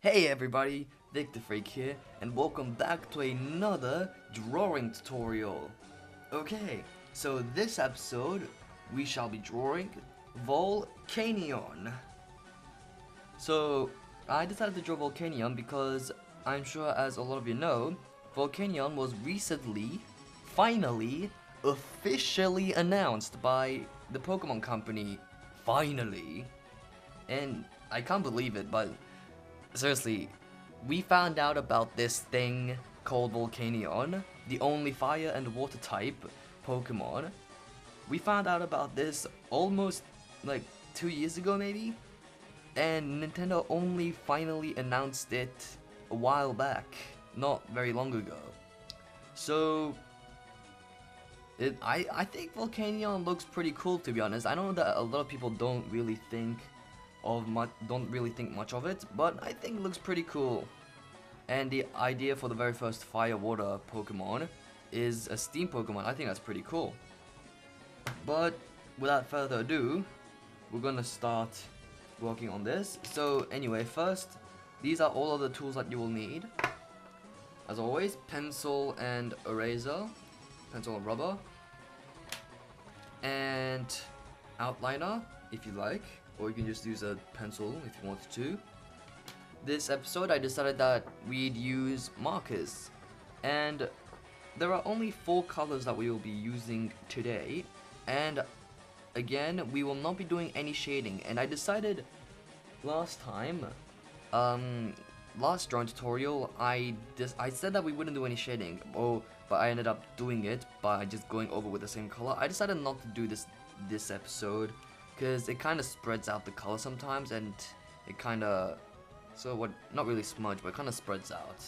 Hey everybody, Victor Freak here, and welcome back to another drawing tutorial. Okay, so this episode, we shall be drawing Volcanion. So, I decided to draw Volcanion because I'm sure as a lot of you know, Volcanion was recently, finally, officially announced by the Pokemon Company. Finally. And I can't believe it, but seriously, we found out about this thing called Volcanion, the only fire and water type Pokemon. We found out about this almost like 2 years ago maybe, and Nintendo only finally announced it a while back, not very long ago. So I think Volcanion looks pretty cool, to be honest. I know that a lot of people don't really think much of it, but I think it looks pretty cool. And the idea for the very first fire water Pokemon is a steam Pokemon. I think that's pretty cool. But without further ado, we're gonna start working on this. So anyway, first, these are all of the tools that you will need. As always, pencil and eraser, pencil and rubber, and outliner if you like, or you can just use a pencil if you wanted to. This episode I decided that we'd use markers, and there are only 4 colors that we will be using today, and again we will not be doing any shading. And I decided last time, last drawing tutorial, I said that we wouldn't do any shading, but I ended up doing it by just going over with the same color. I decided not to do this episode because it kind of spreads out the color sometimes, and it kind of, not really smudge, but it kind of spreads out.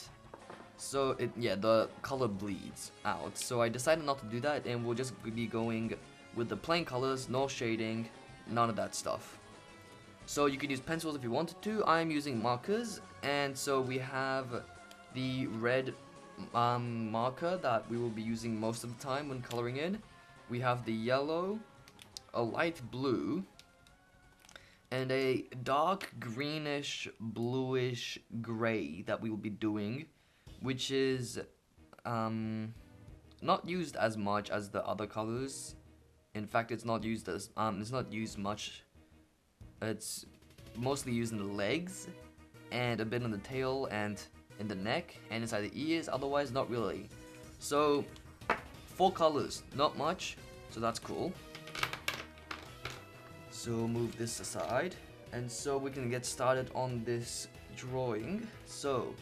So the color bleeds out. So I decided not to do that, and we'll just be going with the plain colors, no shading, none of that stuff. So you can use pencils if you wanted to. I'm using markers, and so we have the red marker that we will be using most of the time when coloring in. We have the yellow, a light blue, and a dark greenish bluish gray that we will be doing, which is not used as much as the other colors. In fact, it's not used much. It's mostly used in the legs and a bit in the tail and in the neck and inside the ears, otherwise not really. So 4 colors, not much, so that's cool. So move this aside, and so we can get started on this drawing. So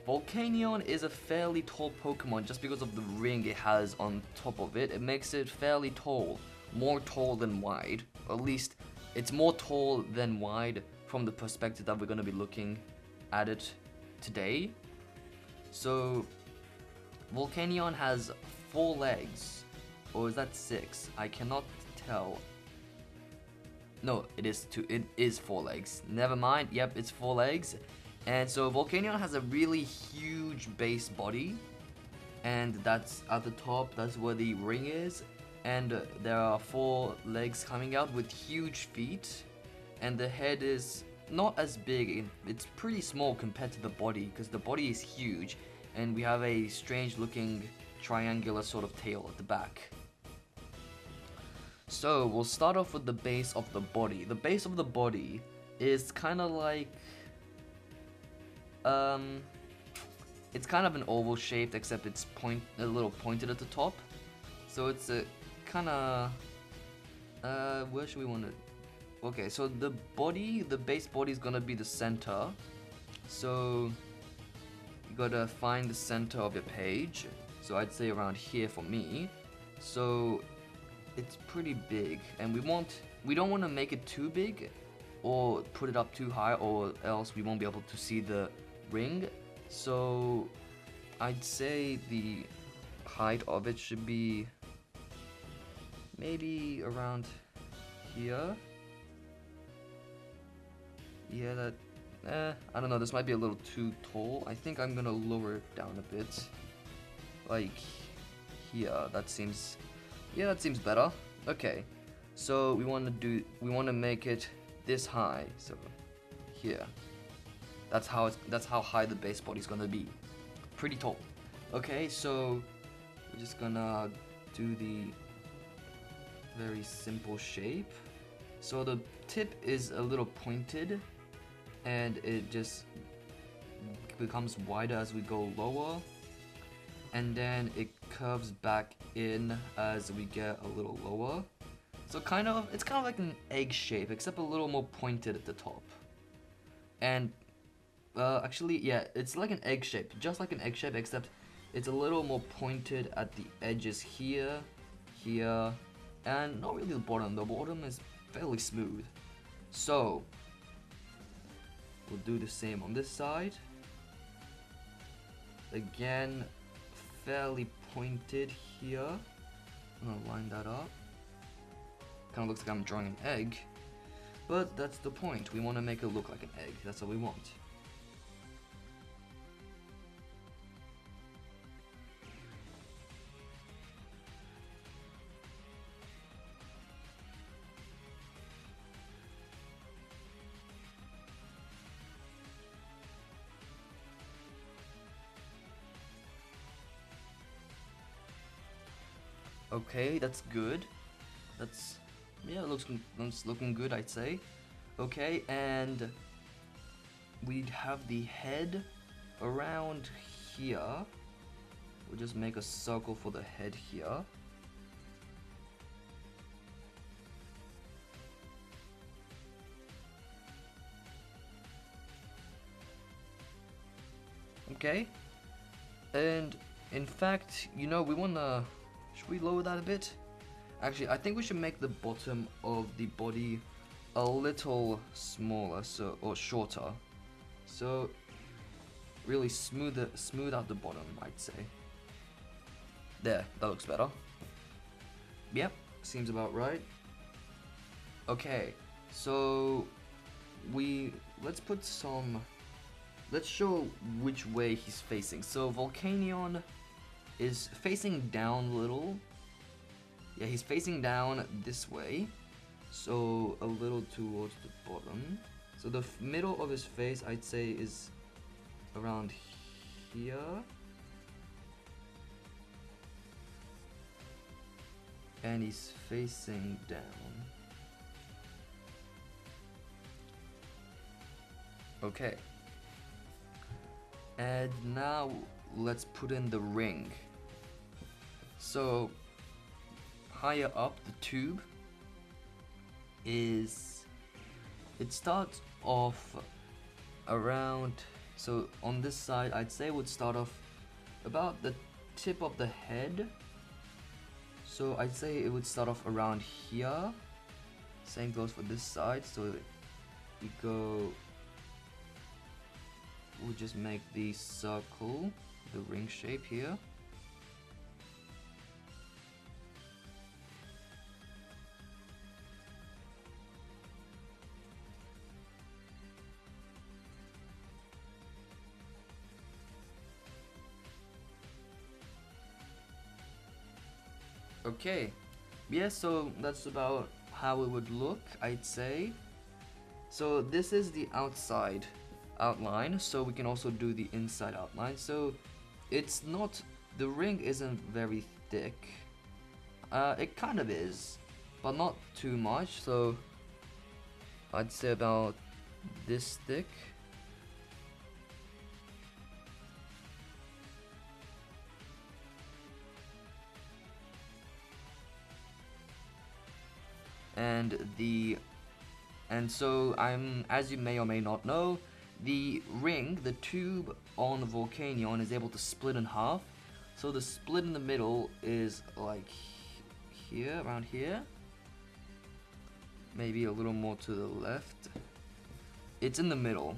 Volcanion is a fairly tall Pokemon just because of the ring it has on top of it. It makes it fairly tall, more tall than wide, or at least it's more tall than wide from the perspective that we're going to be looking at it today. So Volcanion has 4 legs, or is that 6? I cannot tell. No, it is 4 legs. Never mind. Yep, it's 4 legs. And so Volcanion has a really huge base body, and that's at the top. That's where the ring is. And there are 4 legs coming out with huge feet, and the head is not as big. It's pretty small compared to the body, because the body is huge, and we have a strange looking triangular sort of tail at the back. So we'll start off with the base of the body. The base of the body is kind of like, it's kind of an oval shaped, except it's a little pointed at the top. So it's a kind of, where should we want it? Okay, so the base body is gonna be the center. So you gotta find the center of your page. So I'd say around here for me. So it's pretty big, and we don't want to make it too big or put it up too high, or else we won't be able to see the ring. So I'd say the height of it should be maybe around here. Yeah, I don't know, this might be a little too tall. I think I'm gonna lower it down a bit, like here. That seems better. Okay, so we want to make it this high, so here. That's how high the base body is gonna be. Pretty tall. Okay, so we're just gonna do the very simple shape. So the tip is a little pointed, and it just becomes wider as we go lower, and then it curves back in as we get a little lower. So it's kind of like an egg shape, except a little more pointed at the top. And actually, yeah, it's like an egg shape, just like an egg shape, except it's a little more pointed at the edges here, here, and not really the bottom. The bottom is fairly smooth. So we'll do the same on this side. Again, fairly pointed here. I'm gonna line that up. Kind of looks like I'm drawing an egg, but that's the point. We want to make it look like an egg. That's what we want. Okay, that's good. That's, yeah, looks looking good, I'd say. Okay, and we have the head around here. We'll just make a circle for the head here. Okay, and in fact, you know, we wanna, should we lower that a bit? Actually, I think we should make the bottom of the body a little smaller, so, or shorter. So really smooth out the bottom, I'd say. There, that looks better. Yep, seems about right. Okay, so let's show which way he's facing. So Volcanion is facing down a little. Yeah, he's facing down this way, so a little towards the bottom. So the middle of his face, I'd say, is around here. And he's facing down. Okay. And now let's put in the ring. So higher up the tube is, it starts off around, so on this side I'd say it would start off about the tip of the head. So I'd say it would start off around here. Same goes for this side. So we go, we'll just make the circle, the ring shape here. Okay, yeah, so that's about how it would look, I'd say. So this is the outside outline, so we can also do the inside outline. So it's not, the ring isn't very thick. It kind of is, but not too much, so I'd say about this thick. And so as you may or may not know, the ring, the tube on the Volcanion is able to split in half. So the split in the middle is like here, around here. Maybe a little more to the left. It's in the middle.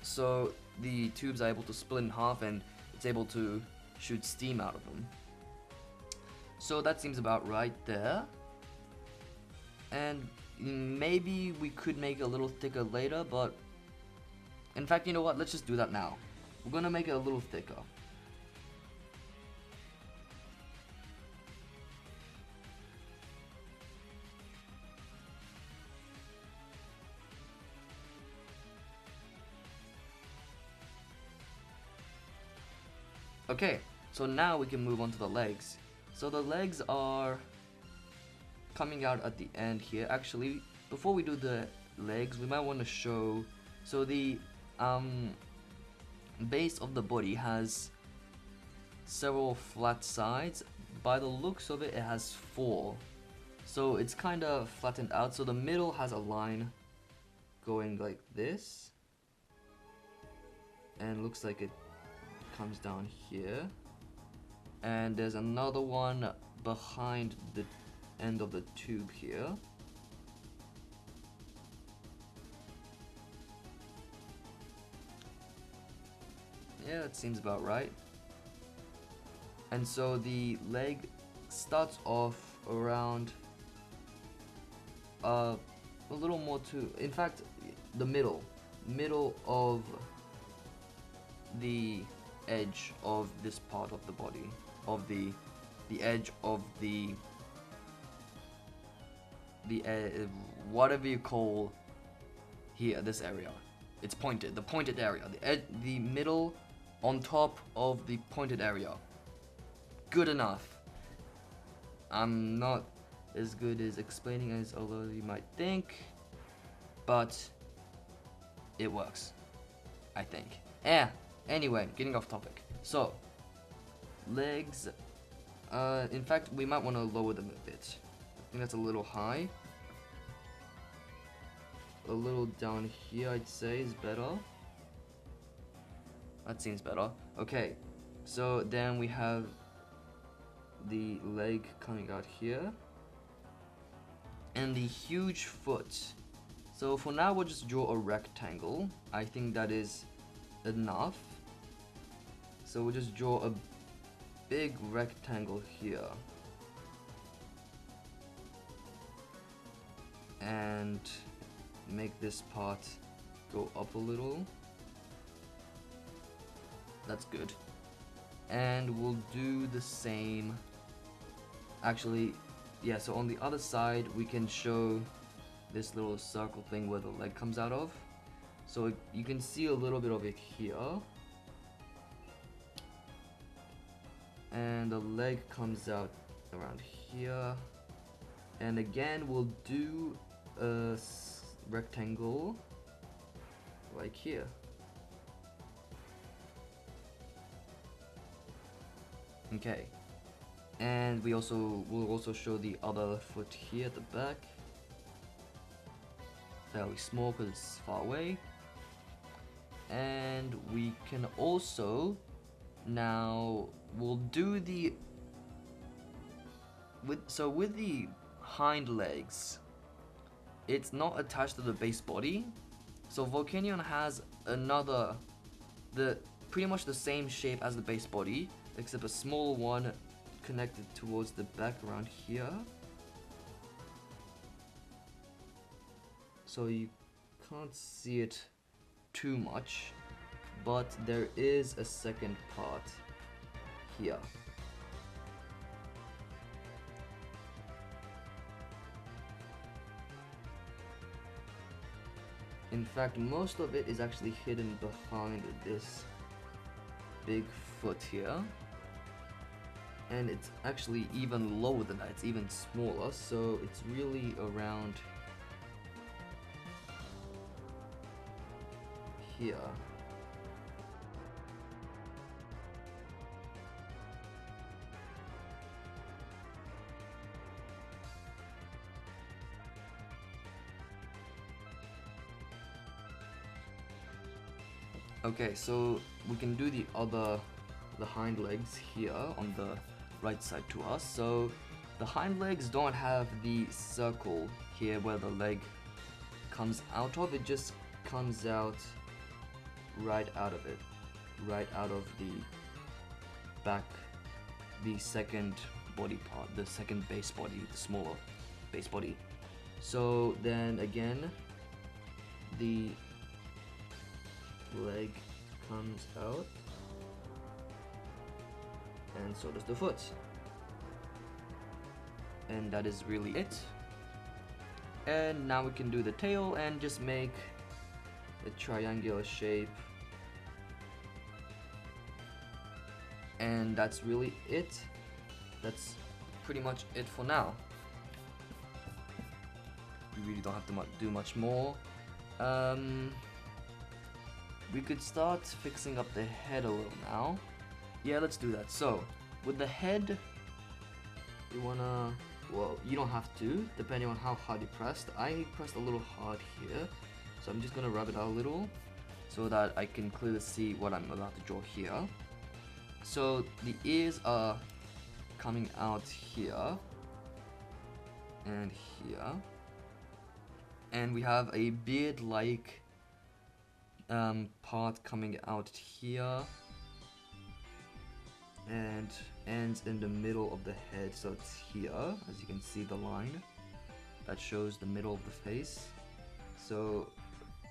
So the tubes are able to split in half, and it's able to shoot steam out of them. So that seems about right there. And maybe we could make it a little thicker later, but in fact, you know what? Let's just do that now. We're gonna make it a little thicker. Okay, so now we can move on to the legs. So the legs are coming out at the end here. Actually, before we do the legs, we might want to show, so the base of the body has several flat sides. By the looks of it, it has 4. So it's kind of flattened out. So the middle has a line going like this, and looks like it comes down here. And there's another one behind the end of the tube here. Yeah, that seems about right. And so the leg starts off around a little more to, in fact, the middle of the edge of this part of the body, of the edge of the whatever you call here, this area. It's pointed, the pointed area, the middle on top of the pointed area. Good enough. I'm not as good as explaining as although you might think, but it works, I think. Anyway, getting off topic. So, legs, in fact, we might want to lower them a bit. I think that's a little high. A little down here, I'd say, is better. That seems better. Okay, so then we have the leg coming out here. And the huge foot. So for now, we'll just draw a rectangle. I think that is enough. So we'll just draw a big rectangle here. And make this part go up a little. That's good. And we'll do the same. Actually, yeah, so on the other side, we can show this little circle thing where the leg comes out of. So you can see a little bit of it here. And the leg comes out around here. And again, we'll do a rectangle like here. Okay. And we'll also show the other foot here at the back. Fairly small because it's far away. And we can also now we'll do the with the hind legs. It's not attached to the base body. So Volcanion has pretty much the same shape as the base body, except a smaller one connected towards the back around here. So you can't see it too much, but there is a second part here. In fact, most of it is actually hidden behind this big foot here. And it's actually even lower than that, it's even smaller, so it's really around here. Okay, so we can do the hind legs here on the right side to us. So the hind legs don't have the circle here where the leg comes out of. It just comes out right out of it, right out of the back, the second body part, the second base body, the smaller base body. So then again, the leg comes out, and so does the foot. And that is really it. And now we can do the tail and just make a triangular shape. And that's really it. That's pretty much it for now. We really don't have to do much more. We could start fixing up the head a little now. Yeah, let's do that. So, with the head, you wanna, well, you don't have to, depending on how hard you pressed. I pressed a little hard here, so I'm just gonna rub it out a little so that I can clearly see what I'm about to draw here. So, the ears are coming out here and here. And we have a beard-like part coming out here and ends in the middle of the head, so it's here. As you can see, the line that shows the middle of the face. So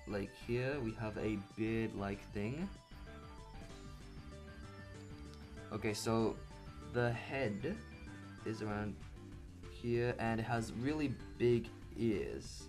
like here we have a beard-like thing. Okay, so the head is around here and it has really big ears.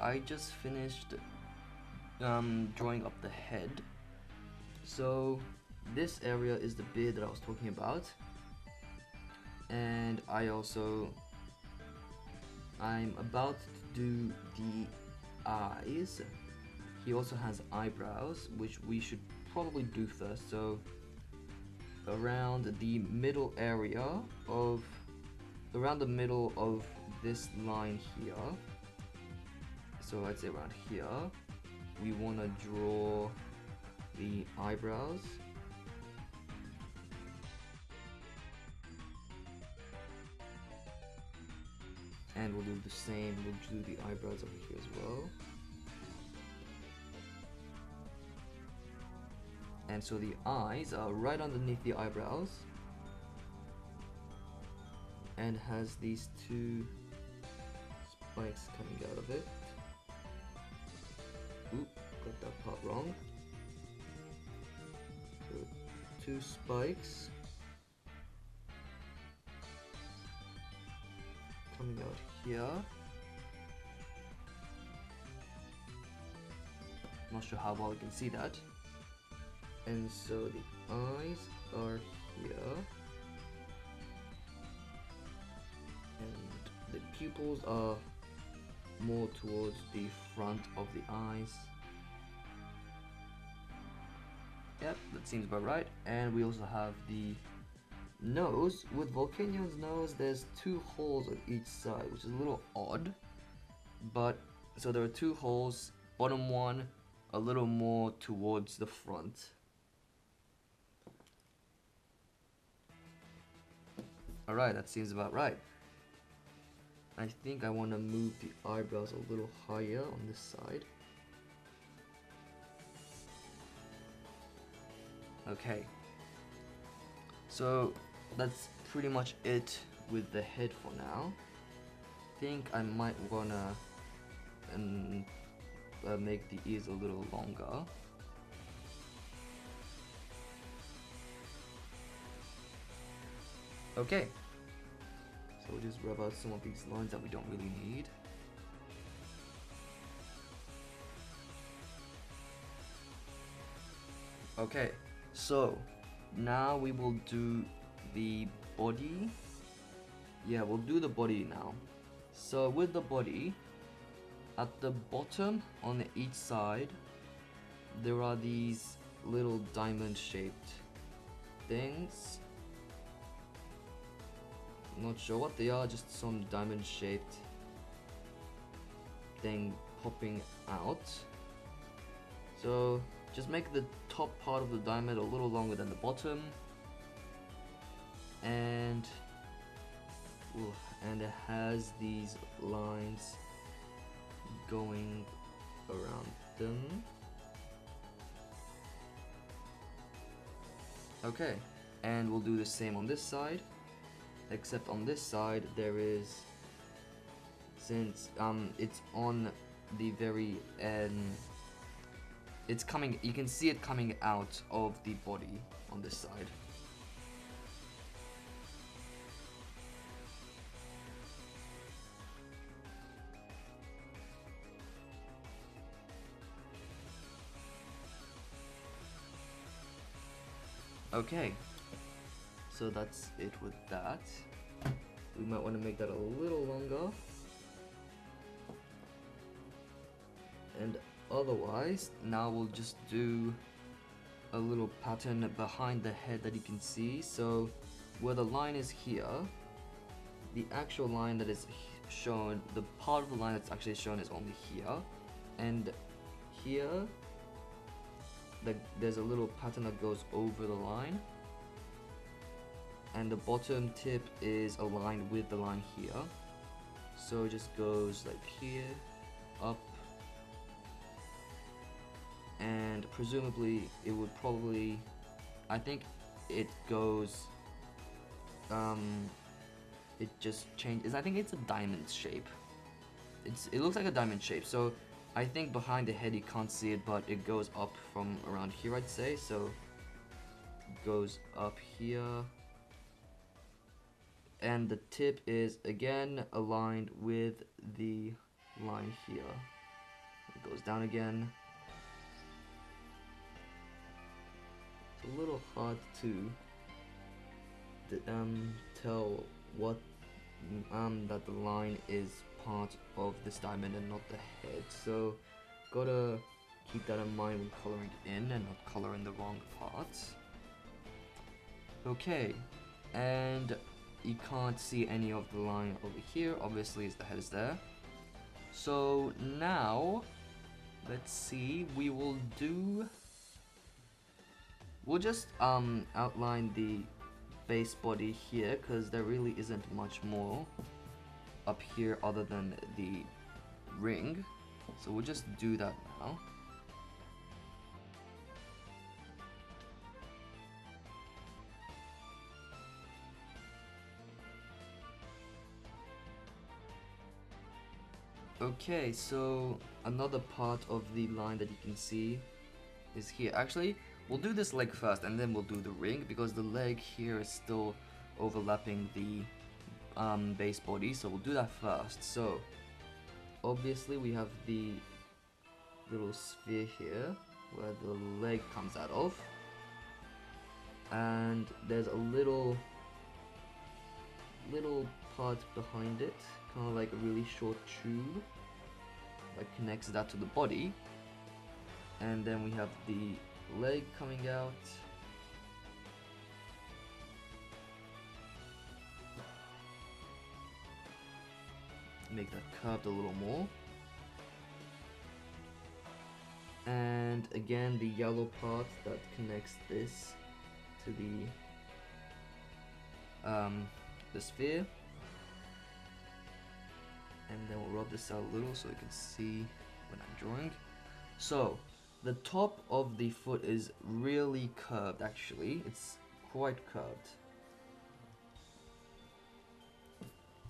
I just finished drawing up the head. So this area is the beard that I was talking about, and I'm about to do the eyes. He also has eyebrows, which we should probably do first. So around the middle of this line here, so I'd say around here, we want to draw the eyebrows. And we'll do the same, we'll do the eyebrows over here as well. And so the eyes are right underneath the eyebrows and has these two spikes coming out of it. Oop, got that part wrong. So two spikes coming out here. Not sure how well you can see that. And so the eyes are here. And the pupils are more towards the front of the eyes. Yep, that seems about right. And we also have the nose. With Volcanion's nose, there's two holes on each side, which is a little odd. But, so there are two holes, bottom one a little more towards the front. Alright, that seems about right. I think I want to move the eyebrows a little higher on this side. Okay. So that's pretty much it with the head for now. I think I might wanna make the ears a little longer. Okay. So we'll just rub out some of these lines that we don't really need. Okay, so now we will do the body yeah, we'll do the body now. So with the body, at the bottom on each side, there are these little diamond shaped things. I'm not sure what they are, just some diamond shaped thing popping out. So just make the top part of the diamond a little longer than the bottom, and it has these lines going around them. Okay, and we'll do the same on this side, except on this side there is, since it's on the very end, it's coming, you can see it coming out of the body on this side. Okay, so that's it with that. We might want to make that a little longer. And otherwise, now we'll just do a little pattern behind the head that you can see. So where the line is here, the actual line that is shown, the part of the line that's actually shown is only here. And here, there's a little pattern that goes over the line. And the bottom tip is aligned with the line here. So it just goes like here, up, and presumably it would probably, I think it goes, it just changes, I think it's a diamond shape. It looks like a diamond shape, so I think behind the head you can't see it, but it goes up from around here, I'd say. So it goes up here, and the tip is again aligned with the line here. It goes down again. It's a little hard to tell what that the line is part of this diamond and not the head, so gotta keep that in mind when coloring it in and not color in the wrong parts. Okay, and you can't see any of the line over here, obviously, as the head is there. So now let's see, we'll just outline the base body here, because there really isn't much more up here other than the ring, so we'll just do that now. Okay, so another part of the line that you can see is here. Actually, we'll do this leg first and then we'll do the ring, because the leg here is still overlapping the base body, so we'll do that first. So obviously we have the little sphere here where the leg comes out of, and there's a little part behind it, kind of like a really short tube that connects that to the body, and then we have the leg coming out. Make that curved a little more, and again the yellow part that connects this to the sphere, and then we'll rub this out a little so you can see when I'm drawing. So the top of the foot is really curved, actually. It's quite curved.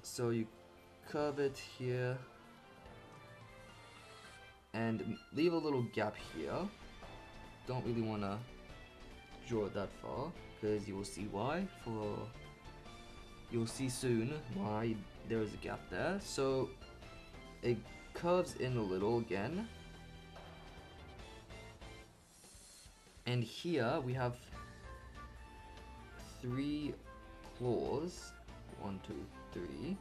So you curve it here and leave a little gap here. Don't really want to draw it that far, because you will see why. You'll see soon why there is a gap there. So it curves in a little again. And here we have 3 claws. 1, 2, 3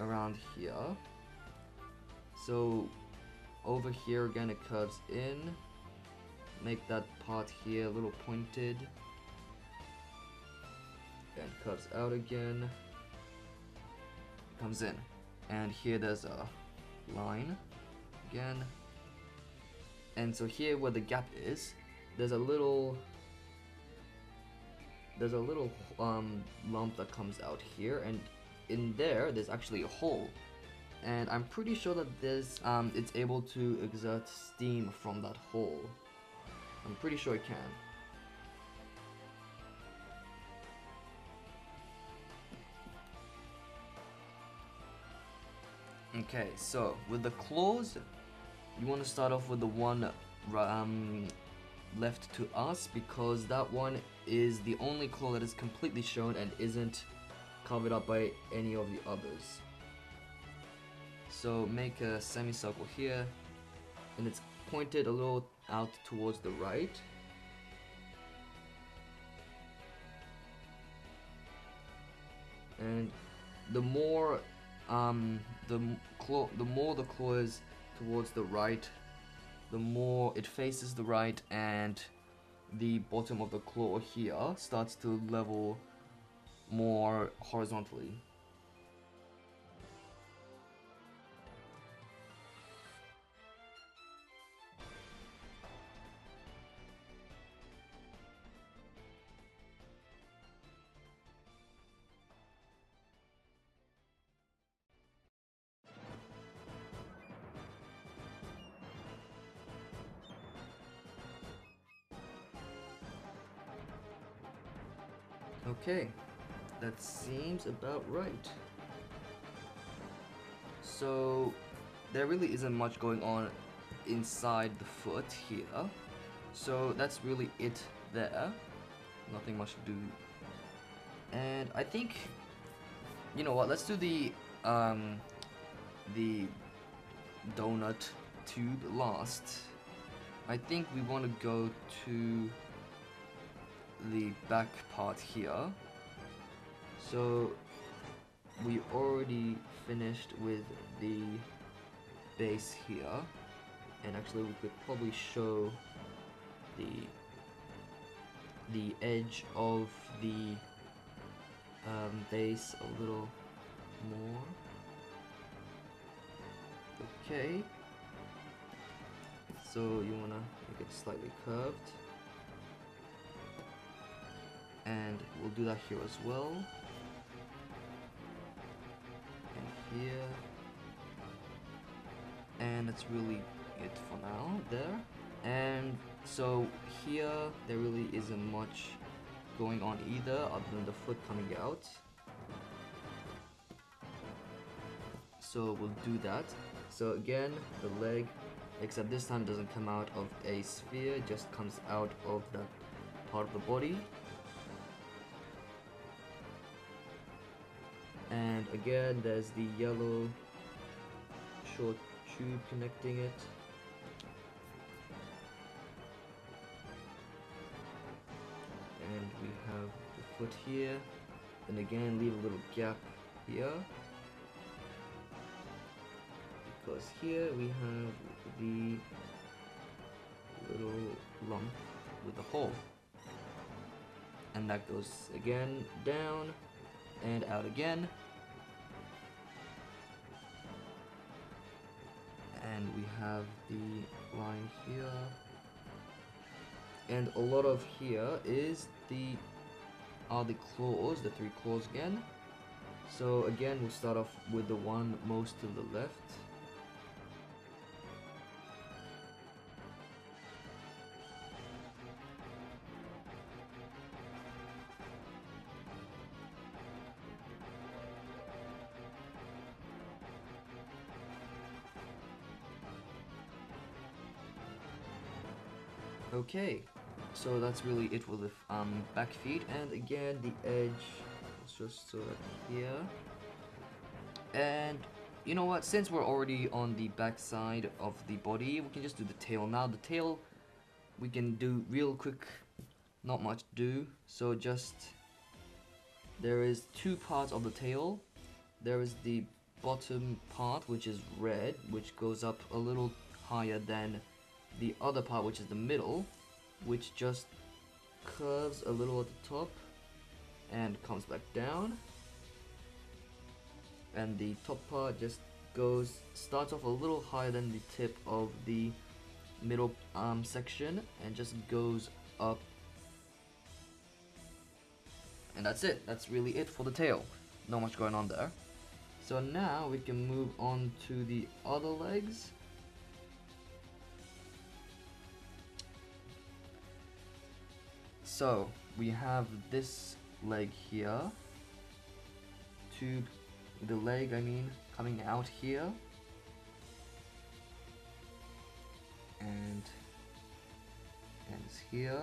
around here. So over here again it curves in, make that part here a little pointed, and curves out again, comes in, and here there's a line again, and so here where the gap is, there's a little lump that comes out here, and in there's actually a hole, and I'm pretty sure that this it's able to exert steam from that hole. I'm pretty sure it can. Okay, so with the claws, you want to start off with the one left to us, because that one is the only claw that is completely shown and isn't covered up by any of the others. So make a semicircle here, and it's pointed a little out towards the right. And the more the more the claw is towards the right, the more it faces the right, and the bottom of the claw here starts to level more horizontally. Okay, that seems about right. So there really isn't much going on inside the foot here, so that's really it there. Nothing much to do. And I think, you know what, let's do the donut tube last. I think we want to go to the back part here. So we already finished with the base here, and actually we could probably show the edge of the base a little more. Okay, so you wanna make it slightly curved, and we'll do that here as well, and here, and that's really it for now there. And so here there really isn't much going on either, other than the foot coming out, so we'll do that. So again, the leg, except this time doesn't come out of a sphere, it just comes out of that part of the body. And again, there's the yellow short tube connecting it. And we have the foot here. And again, leave a little gap here, because here we have the little lump with the hole. And that goes again down and out again. And we have the line here, and a lot of here is the claws, the 3 claws again. So again, we'll start off with the one most to the left. Okay, so that's really it for the back feet, and again the edge, let's just sort of here. And you know what, since we're already on the back side of the body, we can just do the tail now. The tail we can do real quick, not much to do, so just there is two parts of the tail. There is the bottom part, which is red, which goes up a little higher than the other part, which is the middle, which just curves a little at the top and comes back down. And the top part just starts off a little higher than the tip of the middle section and just goes up. And that's it. That's really it for the tail. Not much going on there. So now we can move on to the other legs. So we have this leg here. Tube, the leg I mean, coming out here. And ends here.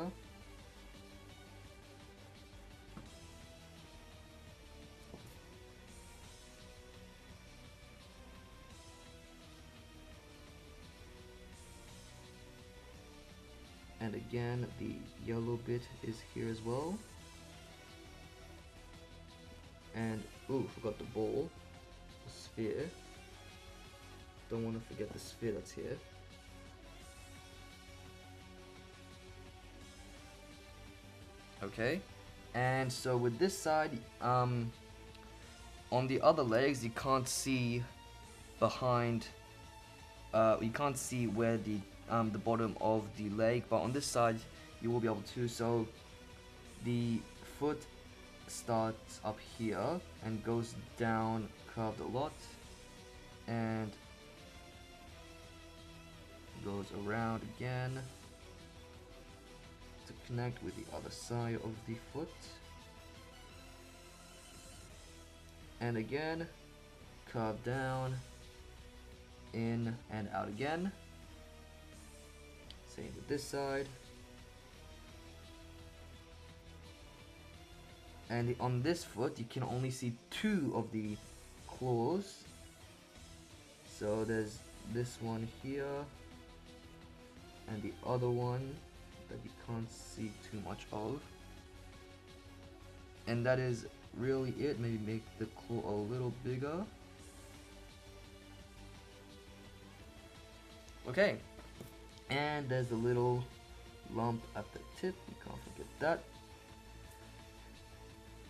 And again, the yellow bit is here as well. And, ooh, forgot the ball, the sphere. Don't want to forget the sphere that's here. Okay, and so with this side, on the other legs, you can't see behind, you can't see where the bottom of the leg, but on this side you will be able to. So the foot starts up here and goes down curved a lot and goes around again to connect with the other side of the foot, and again curve down, in and out again. Same with this side. And on this foot you can only see two of the claws. So there's this one here and the other one that you can't see too much of. And that is really it. Maybe make the claw a little bigger. Okay. And there's a little lump at the tip, you can't forget that.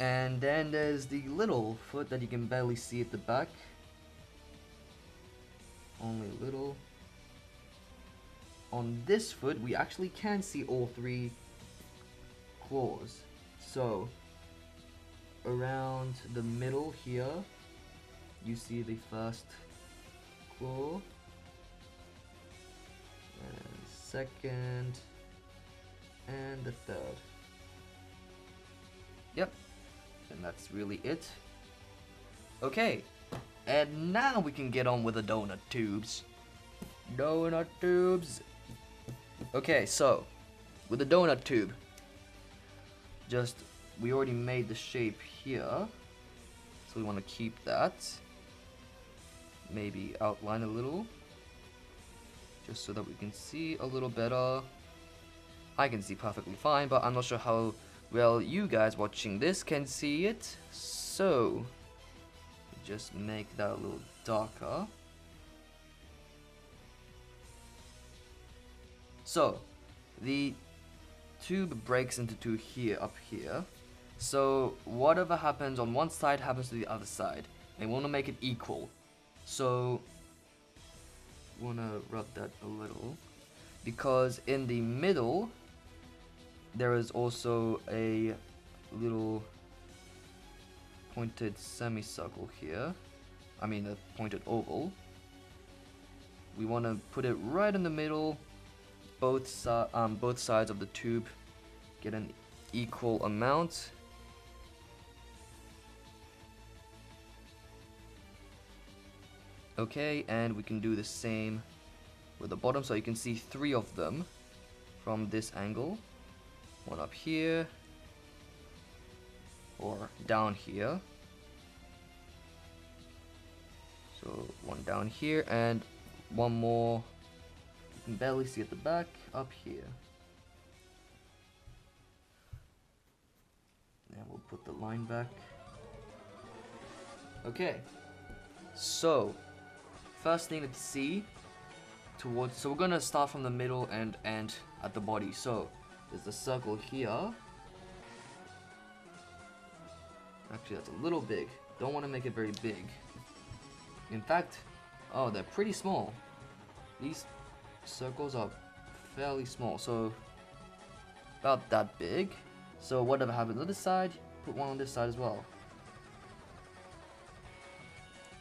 And then there's the little foot that you can barely see at the back. Only a little. On this foot, we actually can see all three claws. So, around the middle here, you see the first claw. And second, and the third. Yep, and that's really it. Okay, and now we can get on with the donut tubes. Donut tubes. Okay, so with the donut tube, we already made the shape here, so we want to keep that. Maybe outline a little, just so that we can see a little better. I can see perfectly fine, but I'm not sure how well you guys watching this can see it. So, just make that a little darker. So, the tube breaks into two here, up here. So, whatever happens on one side happens to the other side. They want to make it equal. So, want to rub that a little, because in the middle there is also a little pointed semicircle here. I mean a pointed oval. We want to put it right in the middle. Both sides of the tube get an equal amount. Okay, and we can do the same with the bottom, so you can see three of them from this angle. One up here, or down here. So one down here, and one more, you can barely see at the back, up here. And we'll put the line back. Okay, so first thing to see towards, so we're gonna start from the middle and end at the body. So there's the circle here. Actually, that's a little big. Don't want to make it very big. In fact, oh, they're pretty small. These circles are fairly small, so about that big. So whatever happens on this side, put one on this side as well.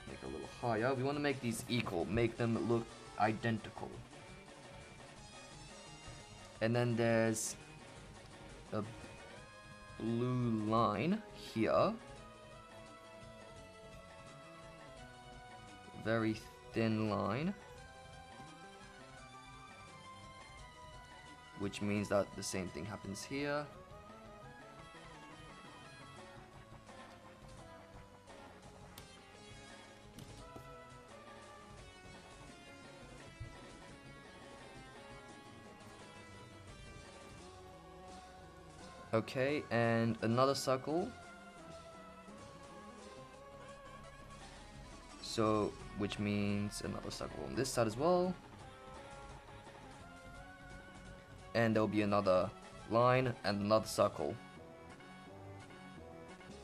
Make a little higher. We want to make these equal, make them look identical. And then there's a blue line here. Very thin line. Which means that the same thing happens here. Okay, and another circle. So, which means another circle on this side as well. And there'll be another line and another circle.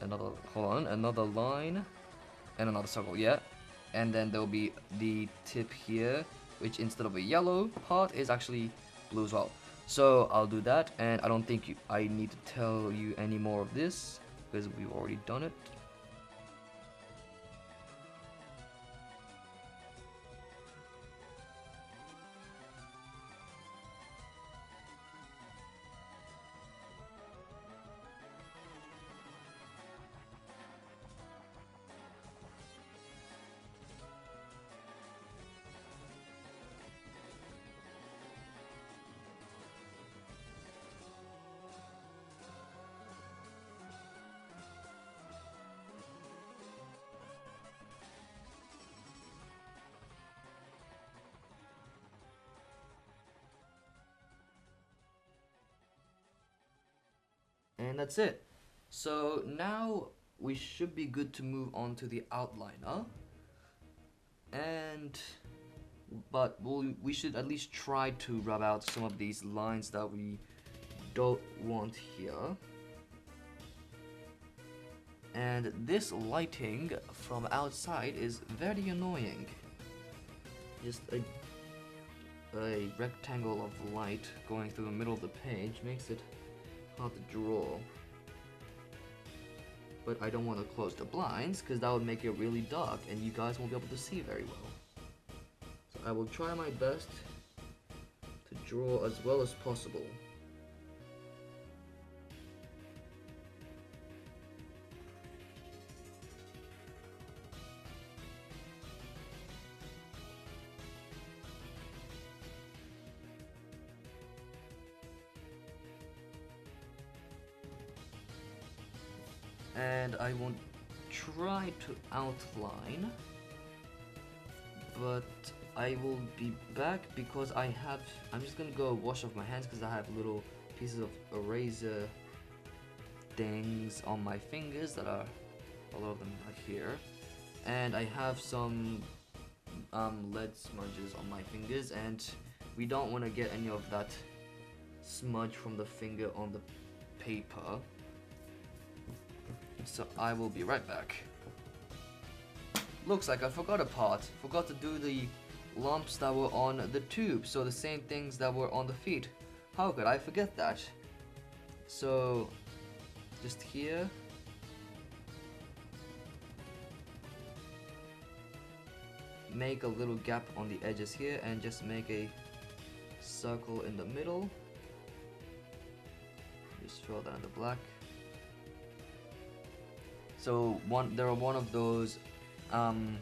Another line and another circle, yeah. And then there'll be the tip here, which instead of a yellow part is actually blue as well. So I'll do that, and I don't think I need to tell you any more of this because we've already done it. And that's it. So now we should be good to move on to the outliner. But we should at least try to rub out some of these lines that we don't want here. And this lighting from outside is very annoying. Just a rectangle of light going through the middle of the page makes it hard to draw. But I don't want to close the blinds because that would make it really dark and you guys won't be able to see very well. So I will try my best to draw as well as possible. And I will try to outline, but I will be back because I'm just gonna go wash off my hands because I have little pieces of eraser things on my fingers that are, a lot of them are here, and I have some lead smudges on my fingers, and we don't want to get any of that smudge from the finger on the paper. So I will be right back. Looks like I forgot a part. Forgot to do the lumps that were on the tube. So the same things that were on the feet. How could I forget that? So just here. Make a little gap on the edges here and just make a circle in the middle. Just fill that in the black. So there are one of those on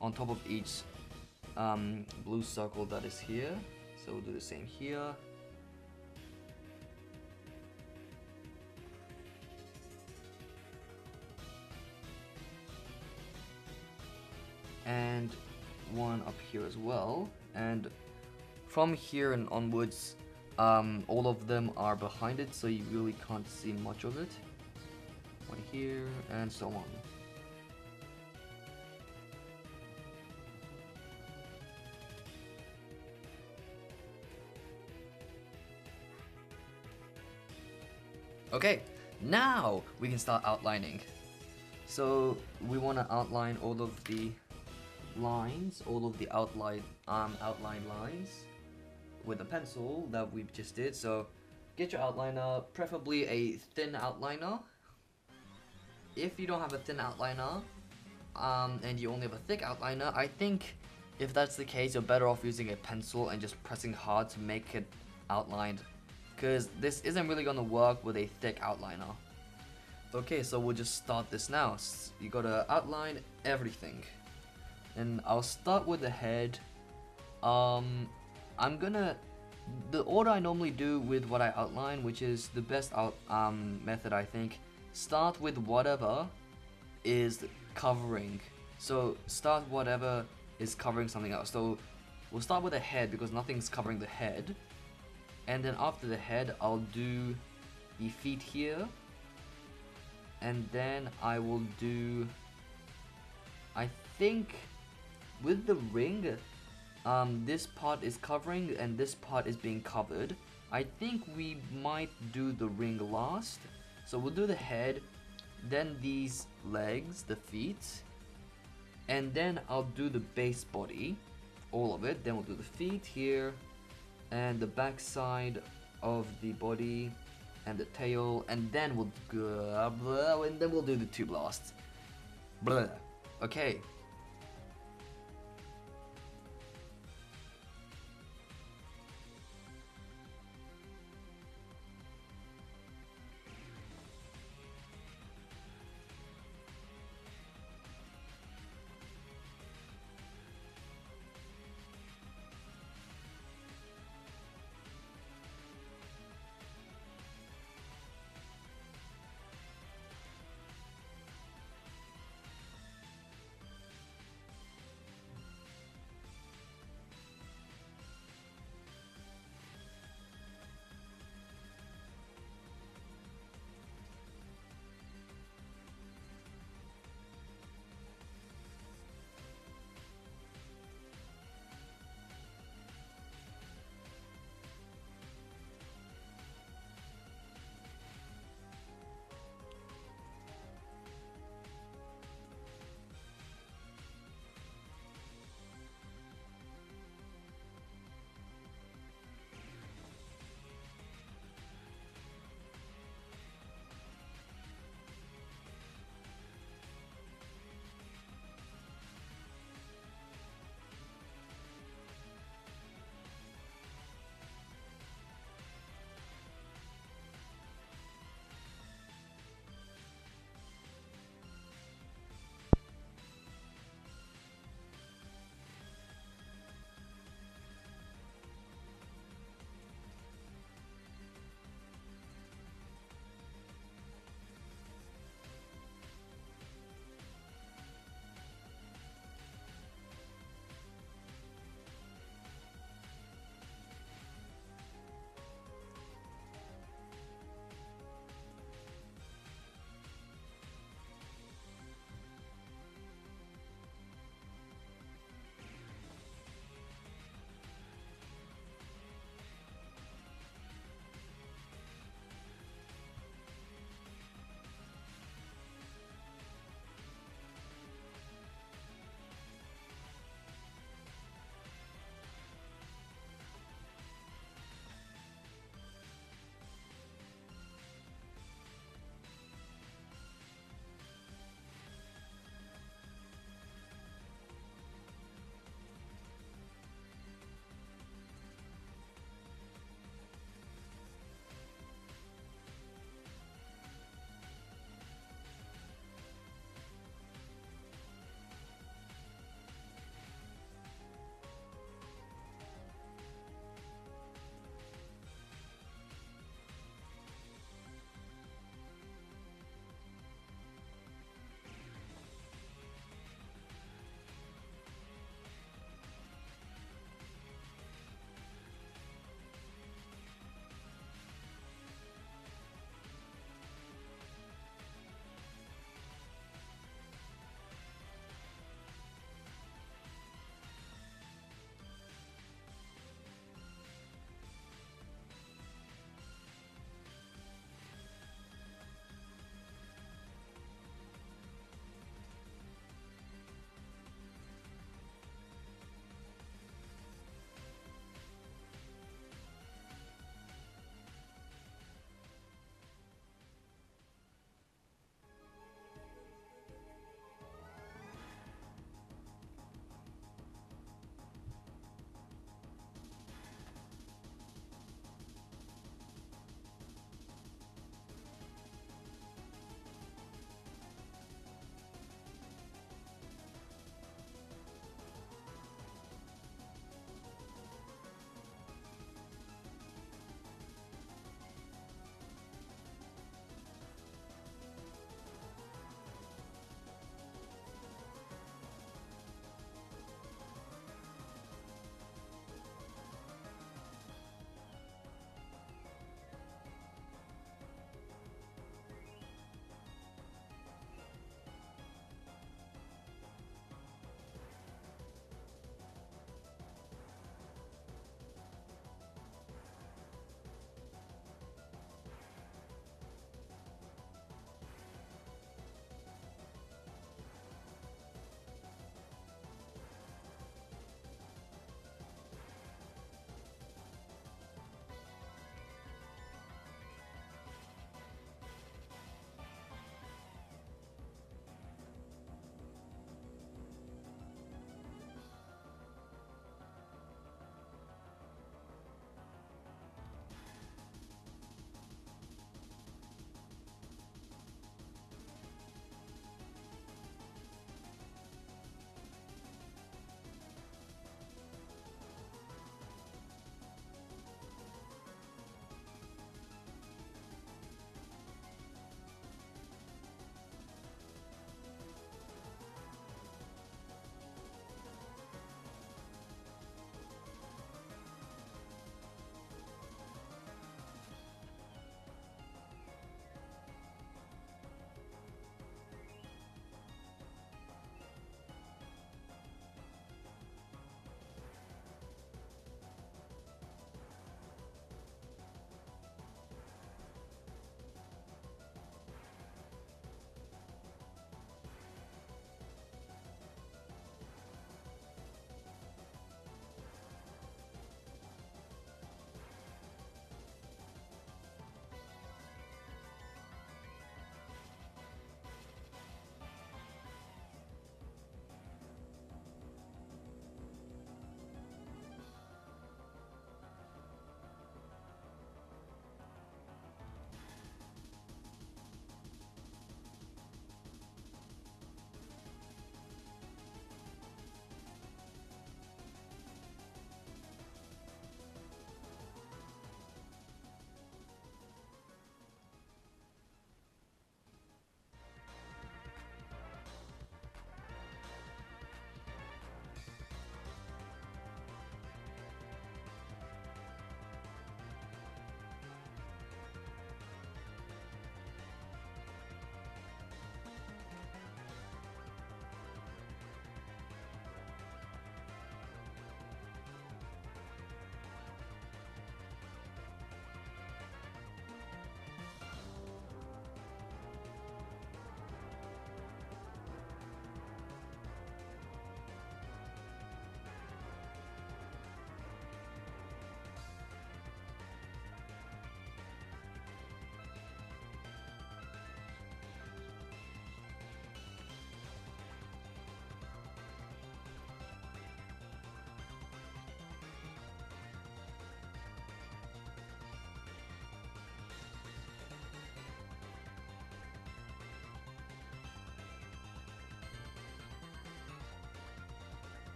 top of each blue circle that is here. So we'll do the same here. And one up here as well. And from here and onwards, all of them are behind it, so you really can't see much of it. One here, and so on. Okay, now we can start outlining. So we want to outline all of the lines, all of the outline lines with a pencil that we just did. So get your outliner, preferably a thin outliner. If you don't have a thin outliner, and you only have a thick outliner, I think if that's the case, you're better off using a pencil and just pressing hard to make it outlined, because this isn't really gonna work with a thick outliner. Okay, so we'll just start this now. You gotta outline everything, and I'll start with the head. I'm gonna, the order I normally do with what I outline, which is the best method I think, start with whatever is covering. So start whatever is covering something else. So we'll start with the head because nothing's covering the head, and then after the head I'll do the feet here, and then I will do, I think with the ring, this part is covering and this part is being covered. I think we might do the ring last. So we'll do the head, then these legs, the feet, and then I'll do the base body, all of it. Then we'll do the feet here, and the back side of the body, and the tail, and then we'll do the two blasts. Blah. Okay.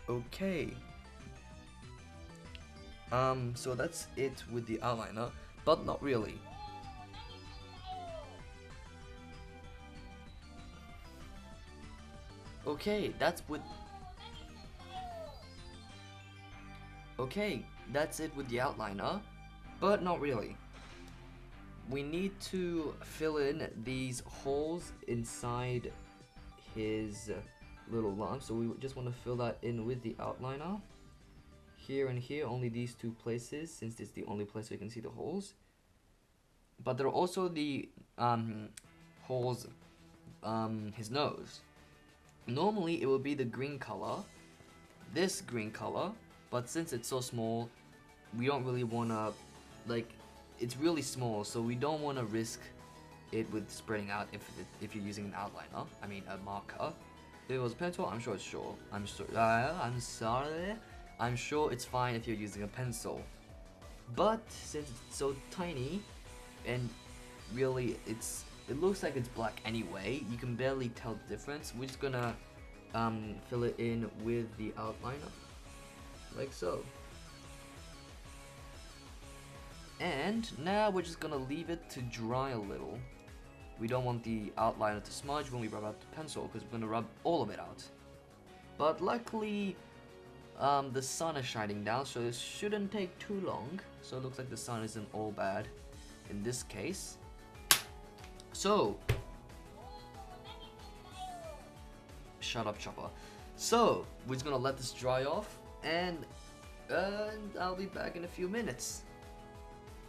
Okay. So that's it with the outliner, but not really. Okay, that's it with the outliner, but not really. We need to fill in these holes inside his little lump, so we just want to fill that in with the outliner. Here and here, only these two places, since it's the only place we can see the holes. But there are also the holes, his nose. Normally it will be the green color, this green color, but since it's so small, we don't really want to, like, it's really small, so we don't want to risk it with spreading out if you're using an outliner, I mean a marker. If it was a pencil, I'm sure it's sure. I'm sorry. I'm sure it's fine if you're using a pencil. But since it's so tiny, and really it looks like it's black anyway, you can barely tell the difference. We're just gonna fill it in with the outliner, like so. And now we're just gonna leave it to dry a little. We don't want the outliner to smudge when we rub out the pencil, because we're gonna rub all of it out. But luckily, the sun is shining down, so it shouldn't take too long. So it looks like the sun isn't all bad in this case. So, shut up, Chopper. So, we're just gonna let this dry off, and I'll be back in a few minutes.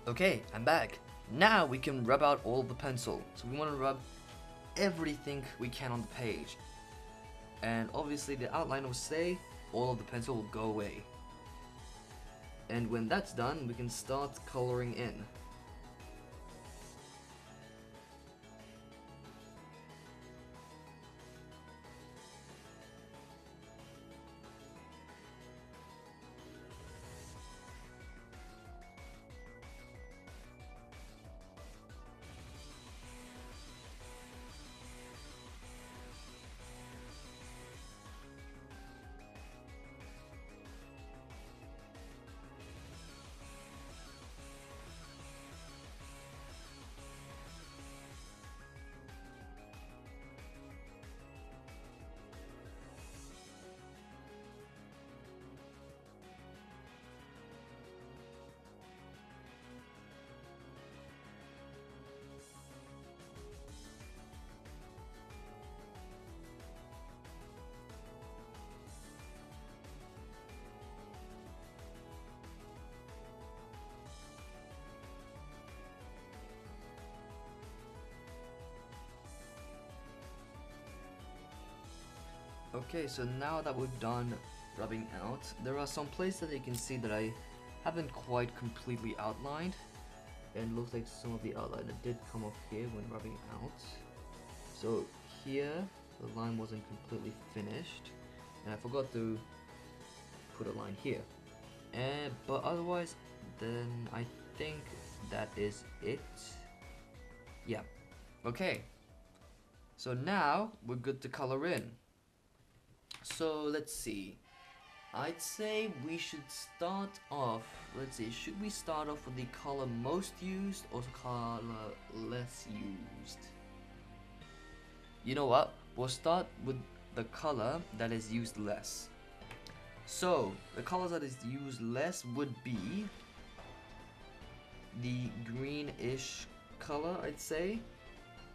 Okay, I'm back. Now we can rub out all the pencil. So we want to rub everything we can on the page. And obviously the outliner will stay, all of the pencil will go away. And when that's done, we can start coloring in. Okay, so now that we're done rubbing out, there are some places that you can see that I haven't quite completely outlined, and it looks like some of the outline that did come off here when rubbing out. So here, the line wasn't completely finished, and I forgot to put a line here. But otherwise, then I think that is it. Yeah. Okay. So now we're good to color in. So let's see. I'd say we should start off. Let's see. Should we start off with the color most used or color less used? You know what? We'll start with the color that is used less. So the colors that is used less would be the greenish color, I'd say,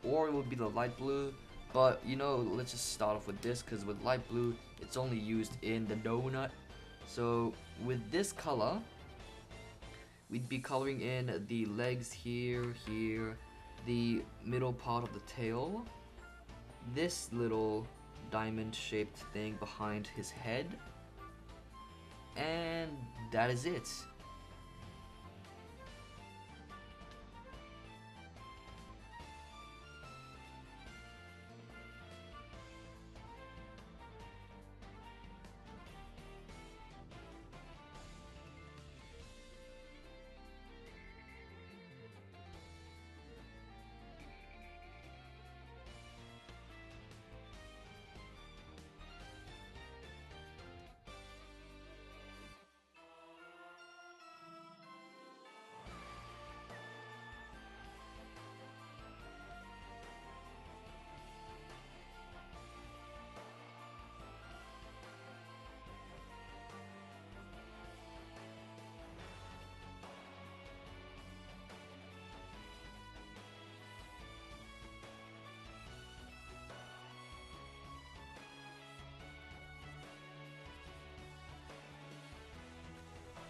or it would be the light blue. But you know, let's just start off with this, because with light blue, it's only used in the donut. So with this color, we'd be coloring in the legs here, the middle part of the tail, this little diamond-shaped thing behind his head, and that is it.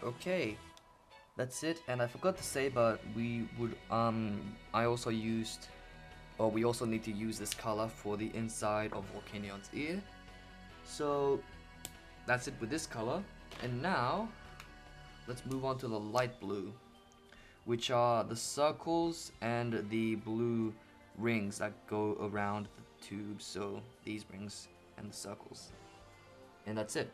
Okay, that's it. And I forgot to say, but we would I also used, or we also need to use this color for the inside of Volcanion's ear. So that's it with this color. And now let's move on to the light blue, which are the circles and the blue rings that go around the tube. So these rings and the circles, and that's it.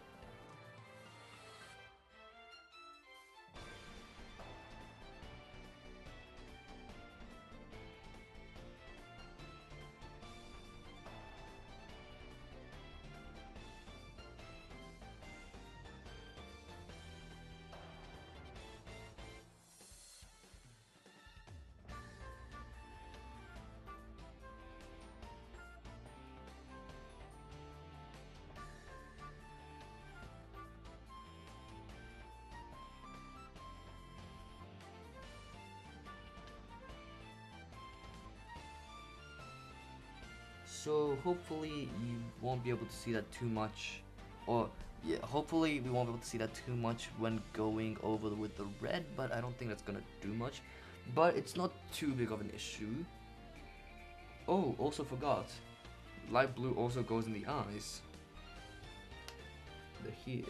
So hopefully you won't be able to see that too much, or yeah, hopefully we won't be able to see that too much when going over with the red, but I don't think that's gonna do much. But it's not too big of an issue. Oh, also forgot, light blue also goes in the eyes. They're here.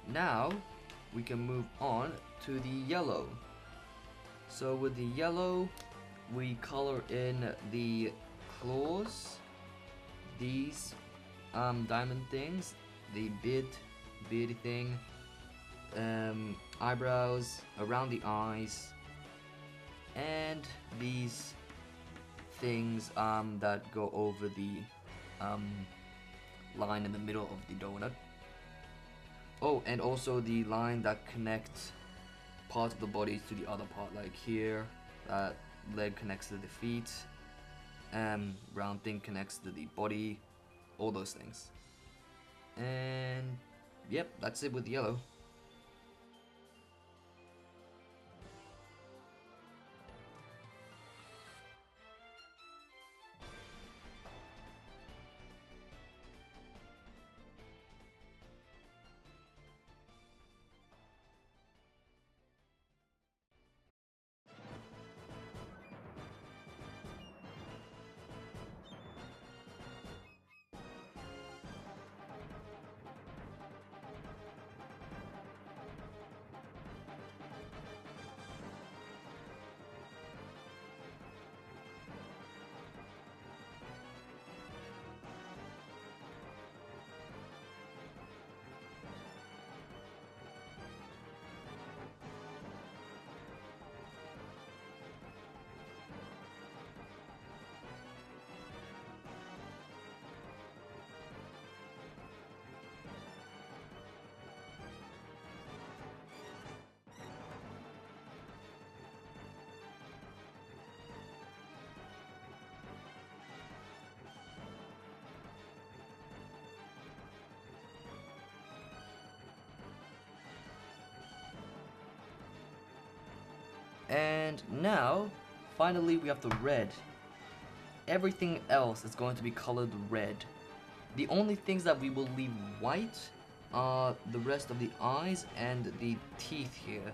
Now we can move on to the yellow. So with the yellow, we color in the claws, these diamond things, the beard thing, eyebrows, around the eyes, and these things that go over the line in the middle of the donut. Oh, and also the line that connects part of the body to the other part, like here, that leg connects to the feet, round thing connects to the body, all those things. And yep, that's it with yellow. And now, finally we have the red. Everything else is going to be colored red. The only things that we will leave white are the rest of the eyes and the teeth here.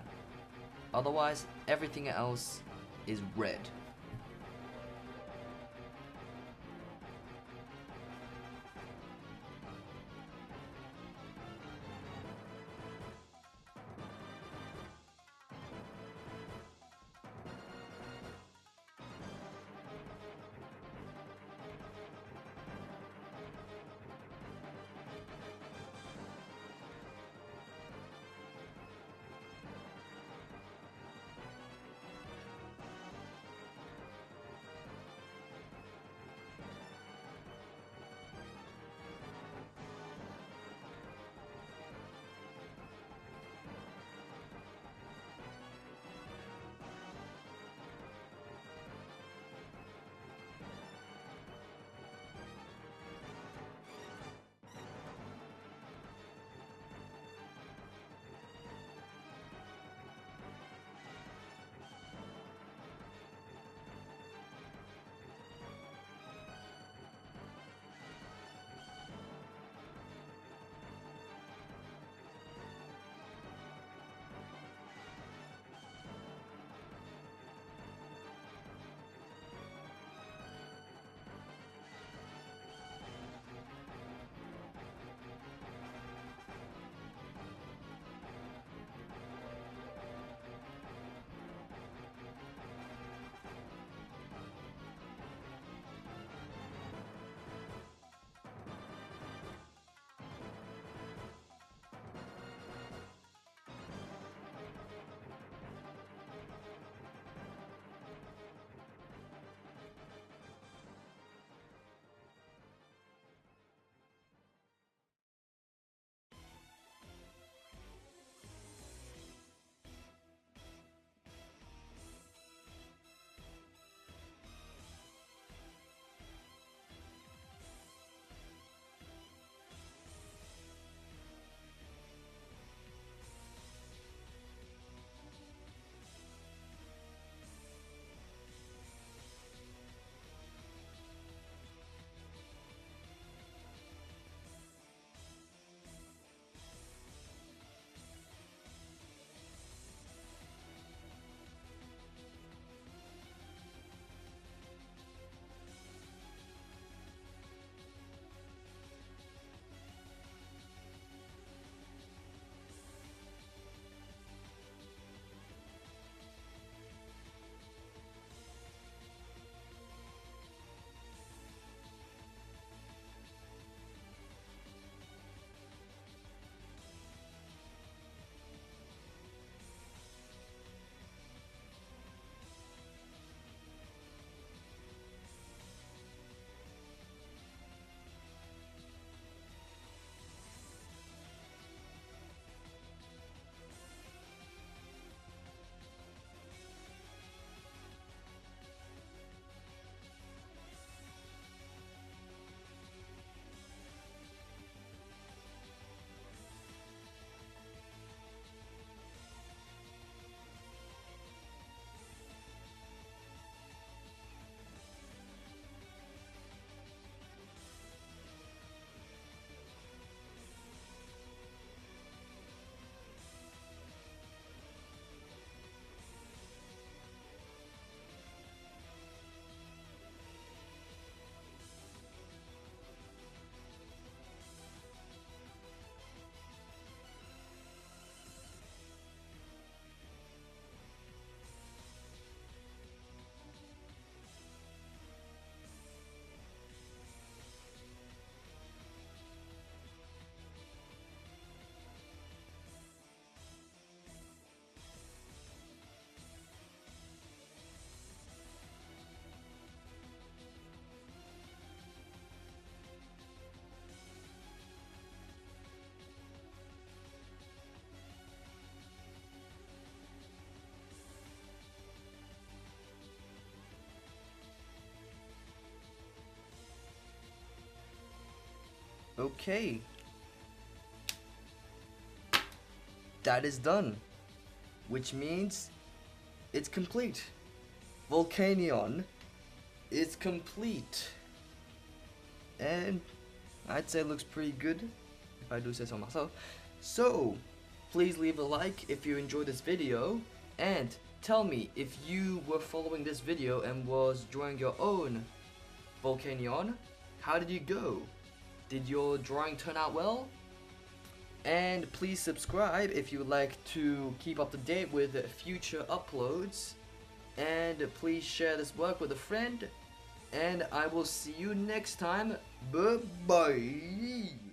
Otherwise, everything else is red. Okay. That is done. Which means it's complete. Volcanion is complete. And I'd say it looks pretty good, if I do say so myself. So, please leave a like if you enjoyed this video, and tell me if you were following this video and was drawing your own Volcanion. How did you go? Did your drawing turn out well? And please subscribe if you would like to keep up to date with future uploads. And please share this work with a friend. And I will see you next time. Bye bye.